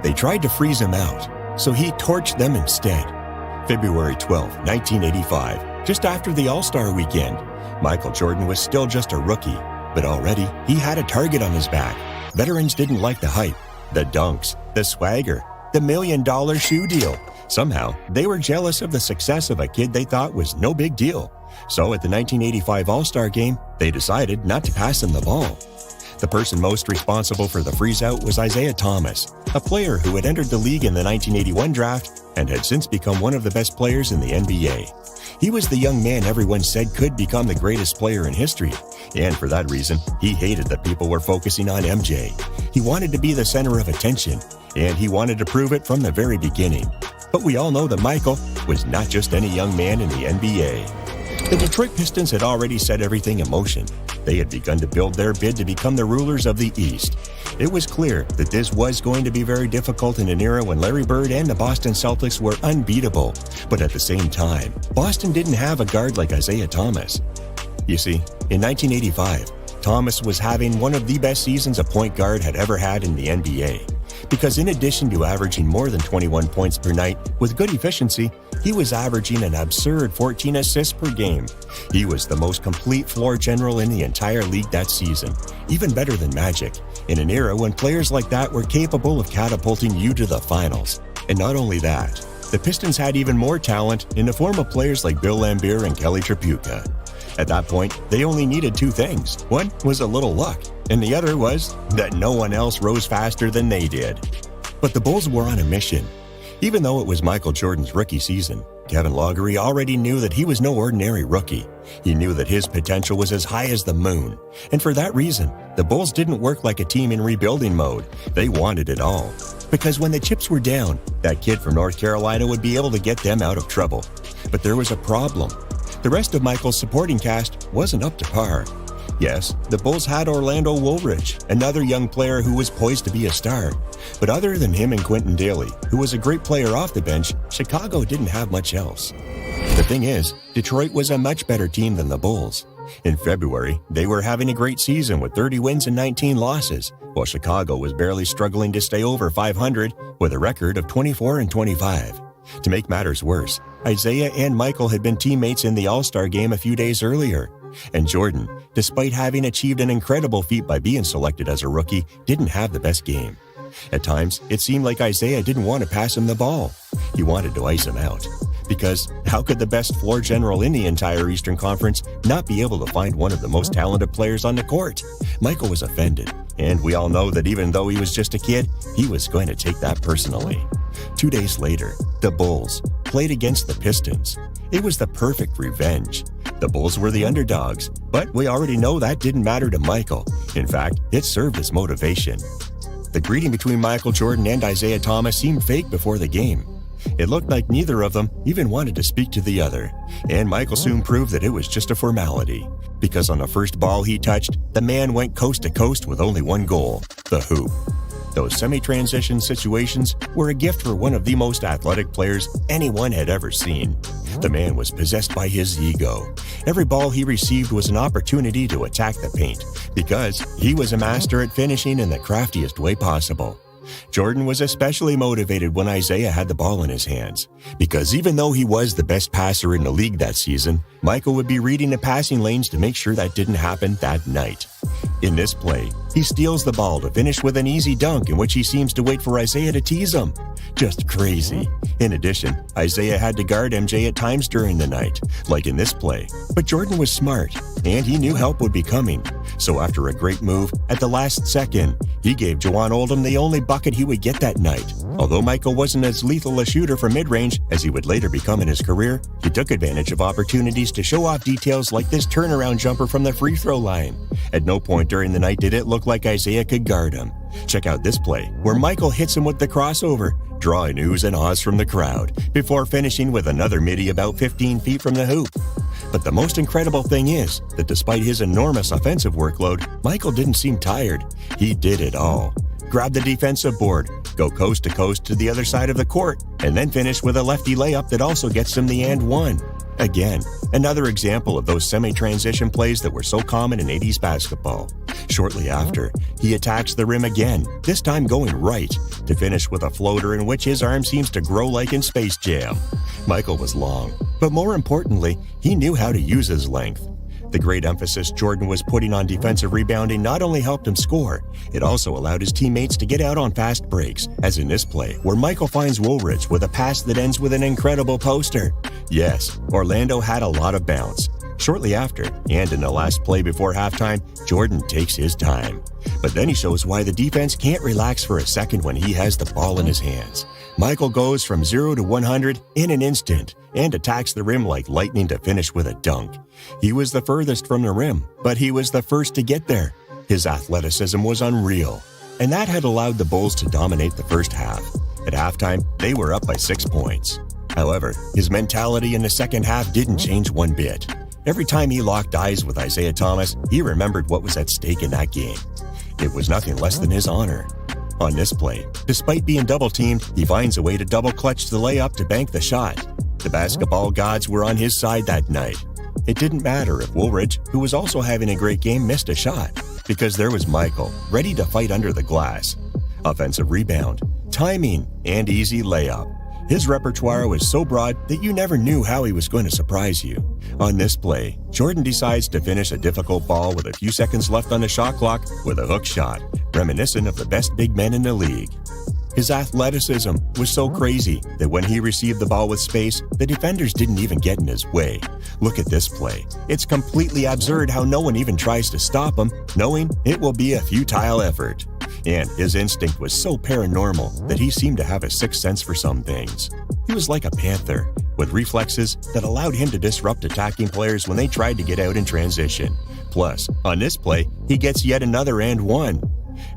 They tried to freeze him out, so he torched them instead. February 12, 1985, just after the All-Star weekend, Michael Jordan was still just a rookie, but already he had a target on his back. Veterans didn't like the hype, the dunks, the swagger, the $1 million shoe deal. Somehow, they were jealous of the success of a kid they thought was no big deal. So at the 1985 All-Star game, they decided not to pass him the ball. The person most responsible for the freeze-out was Isiah Thomas, a player who had entered the league in the 1981 draft and had since become one of the best players in the NBA. He was the young man everyone said could become the greatest player in history, and for that reason, he hated that people were focusing on MJ. He wanted to be the center of attention, and he wanted to prove it from the very beginning. But we all know that Michael was not just any young man in the NBA. The Detroit Pistons had already set everything in motion. They had begun to build their bid to become the rulers of the East. It was clear that this was going to be very difficult in an era when Larry Bird and the Boston Celtics were unbeatable. But at the same time, Boston didn't have a guard like Isiah Thomas. You see, in 1985, Thomas was having one of the best seasons a point guard had ever had in the NBA. Because in addition to averaging more than 21 points per night with good efficiency, he was averaging an absurd 14 assists per game. He was the most complete floor general in the entire league that season, even better than Magic, in an era when players like that were capable of catapulting you to the finals. And not only that, the Pistons had even more talent in the form of players like Bill Laimbeer and Kelly Tripucka. At that point, they only needed two things. One was a little luck, and the other was that no one else rose faster than they did. But the Bulls were on a mission. Even though it was Michael Jordan's rookie season, Kevin Loughery already knew that he was no ordinary rookie. He knew that his potential was as high as the moon. And for that reason, the Bulls didn't work like a team in rebuilding mode. They wanted it all. Because when the chips were down, that kid from North Carolina would be able to get them out of trouble. But there was a problem. The rest of Michael's supporting cast wasn't up to par. Yes, the Bulls had Orlando Woolridge, another young player who was poised to be a star. But other than him and Quentin Daly, who was a great player off the bench, Chicago didn't have much else. The thing is, Detroit was a much better team than the Bulls. In February, they were having a great season with 30 wins and 19 losses, while Chicago was barely struggling to stay over 500 with a record of 24-25. To make matters worse, Isiah and Michael had been teammates in the All-Star game a few days earlier. And Jordan, despite having achieved an incredible feat by being selected as a rookie, didn't have the best game. At times, it seemed like Isiah didn't want to pass him the ball. He wanted to ice him out. Because how could the best floor general in the entire Eastern Conference not be able to find one of the most talented players on the court? Michael was offended, and we all know that even though he was just a kid, he was going to take that personally. 2 days later, the Bulls played against the Pistons. It was the perfect revenge. The Bulls were the underdogs, but we already know that didn't matter to Michael. In fact, it served as motivation. The greeting between Michael Jordan and Isiah Thomas seemed fake before the game. It looked like neither of them even wanted to speak to the other, and Michael soon proved that it was just a formality. Because on the first ball he touched, the man went coast to coast with only one goal, the hoop. Those semi-transition situations were a gift for one of the most athletic players anyone had ever seen. The man was possessed by his ego. Every ball he received was an opportunity to attack the paint, because he was a master at finishing in the craftiest way possible. Jordan was especially motivated when Isiah had the ball in his hands, because even though he was the best passer in the league that season, Michael would be reading the passing lanes to make sure that didn't happen that night. In this play, he steals the ball to finish with an easy dunk in which he seems to wait for Isiah to tease him. Just crazy. In addition, Isiah had to guard MJ at times during the night, like in this play. But Jordan was smart, and he knew help would be coming. So after a great move, at the last second, he gave Jawan Oldham the only bucket he would get that night. Although Michael wasn't as lethal a shooter from mid-range as he would later become in his career, he took advantage of opportunities to show off details like this turnaround jumper from the free throw line. At no point during the night did it look like Isiah could guard him. Check out this play, where Michael hits him with the crossover, drawing oohs and ahs from the crowd, before finishing with another midi about 15 feet from the hoop. But the most incredible thing is that despite his enormous offensive workload, Michael didn't seem tired. He did it all. Grab the defensive board, go coast to coast to the other side of the court, and then finish with a lefty layup that also gets him the and one. Again, another example of those semi-transition plays that were so common in 80s basketball. Shortly after, he attacks the rim again, this time going right, to finish with a floater in which his arm seems to grow like in Space Jam. Michael was long, but more importantly, he knew how to use his length. The great emphasis Jordan was putting on defensive rebounding not only helped him score, it also allowed his teammates to get out on fast breaks, as in this play, where Michael finds Woolridge with a pass that ends with an incredible poster. Yes, Orlando had a lot of bounce. Shortly after, and in the last play before halftime, Jordan takes his time. But then he shows why the defense can't relax for a second when he has the ball in his hands. Michael goes from 0 to 100 in an instant and attacks the rim like lightning to finish with a dunk. He was the furthest from the rim, but he was the first to get there. His athleticism was unreal, and that had allowed the Bulls to dominate the first half. At halftime, they were up by 6 points. However, his mentality in the second half didn't change one bit. Every time he locked eyes with Isiah Thomas, he remembered what was at stake in that game. It was nothing less than his honor. On this play, despite being double-teamed, he finds a way to double-clutch the layup to bank the shot. The basketball gods were on his side that night. It didn't matter if Woolridge, who was also having a great game, missed a shot, because there was Michael, ready to fight under the glass. Offensive rebound, timing, and easy layup. His repertoire was so broad that you never knew how he was going to surprise you. On this play, Jordan decides to finish a difficult ball with a few seconds left on the shot clock with a hook shot, reminiscent of the best big men in the league. His athleticism was so crazy that when he received the ball with space, the defenders didn't even get in his way. Look at this play. It's completely absurd how no one even tries to stop him, knowing it will be a futile effort. And his instinct was so paranormal that he seemed to have a sixth sense for some things. He was like a panther, with reflexes that allowed him to disrupt attacking players when they tried to get out in transition. Plus, on this play, he gets yet another and one.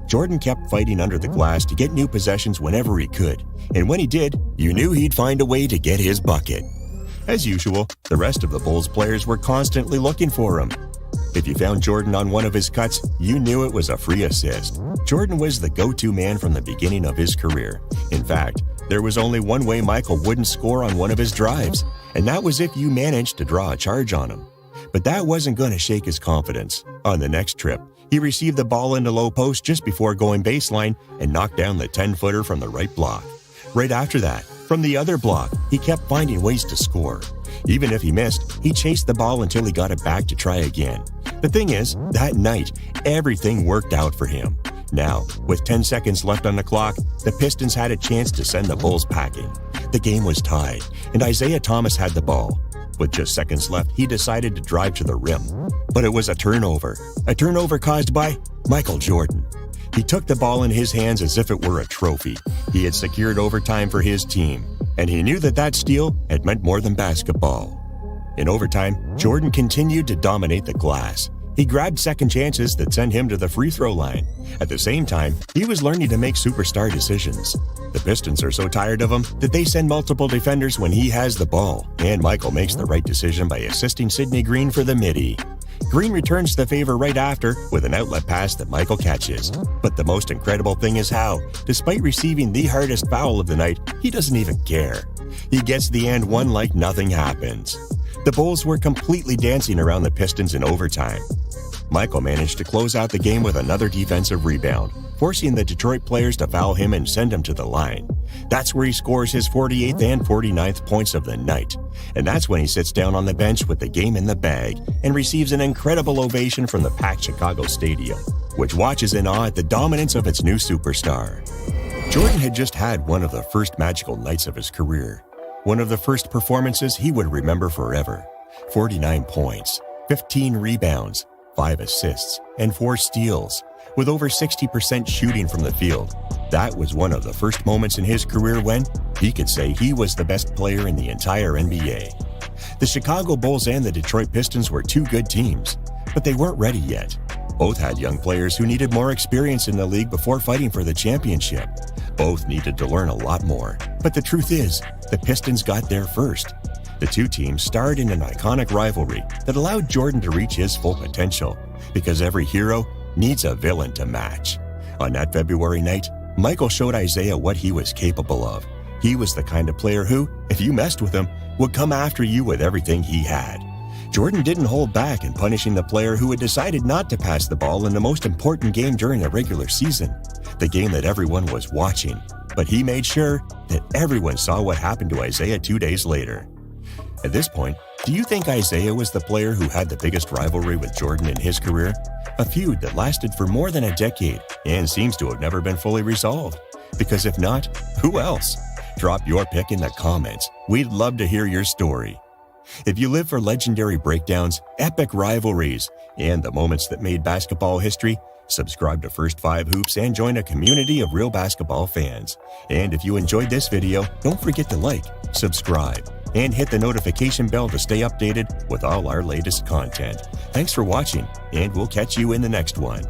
Jordan kept fighting under the glass to get new possessions whenever he could, and when he did, you knew he'd find a way to get his bucket. As usual, the rest of the Bulls players were constantly looking for him. If you found Jordan on one of his cuts, you knew it was a free assist. Jordan was the go-to man from the beginning of his career. In fact, there was only one way Michael wouldn't score on one of his drives, and that was if you managed to draw a charge on him. But that wasn't going to shake his confidence. On the next trip, he received the ball in the low post just before going baseline and knocked down the 10-footer from the right block. Right after that, from the other block, he kept finding ways to score. Even if he missed, he chased the ball until he got it back to try again. The thing is, that night, everything worked out for him. Now, with 10 seconds left on the clock, the Pistons had a chance to send the Bulls packing. The game was tied, and Isiah Thomas had the ball. With just seconds left, he decided to drive to the rim. But it was a turnover caused by Michael Jordan. He took the ball in his hands as if it were a trophy. He had secured overtime for his team, and he knew that that steal had meant more than basketball. In overtime, Jordan continued to dominate the glass. He grabbed second chances that sent him to the free throw line. At the same time, he was learning to make superstar decisions. The Pistons are so tired of him that they send multiple defenders when he has the ball, and Michael makes the right decision by assisting Sidney Green for the midi. Green returns the favor right after with an outlet pass that Michael catches. But the most incredible thing is how, despite receiving the hardest foul of the night, he doesn't even care. He gets the and one like nothing happens. The Bulls were completely dancing around the Pistons in overtime. Michael managed to close out the game with another defensive rebound, forcing the Detroit players to foul him and send him to the line. That's where he scores his 48th and 49th points of the night. And that's when he sits down on the bench with the game in the bag and receives an incredible ovation from the packed Chicago Stadium, which watches in awe at the dominance of its new superstar. Jordan had just had one of the first magical nights of his career. One of the first performances he would remember forever. 49 points, 15 rebounds, 5 assists, and 4 steals, with over 60% shooting from the field. That was one of the first moments in his career when he could say he was the best player in the entire NBA. The Chicago Bulls and the Detroit Pistons were two good teams, but they weren't ready yet. Both had young players who needed more experience in the league before fighting for the championship. Both needed to learn a lot more, but the truth is, the Pistons got there first. The two teams starred in an iconic rivalry that allowed Jordan to reach his full potential, because every hero needs a villain to match. On that February night, Michael showed Isiah what he was capable of. He was the kind of player who, if you messed with him, would come after you with everything he had. Jordan didn't hold back in punishing the player who had decided not to pass the ball in the most important game during the regular season, the game that everyone was watching. But he made sure that everyone saw what happened to Isiah 2 days later. At this point, do you think Isiah was the player who had the biggest rivalry with Jordan in his career? A feud that lasted for more than a decade and seems to have never been fully resolved. Because if not, who else? Drop your pick in the comments. We'd love to hear your story. If you live for legendary breakdowns, epic rivalries, and the moments that made basketball history, subscribe to First 5 Hoops and join a community of real basketball fans. And if you enjoyed this video, don't forget to like, subscribe, and hit the notification bell to stay updated with all our latest content. Thanks for watching, and we'll catch you in the next one.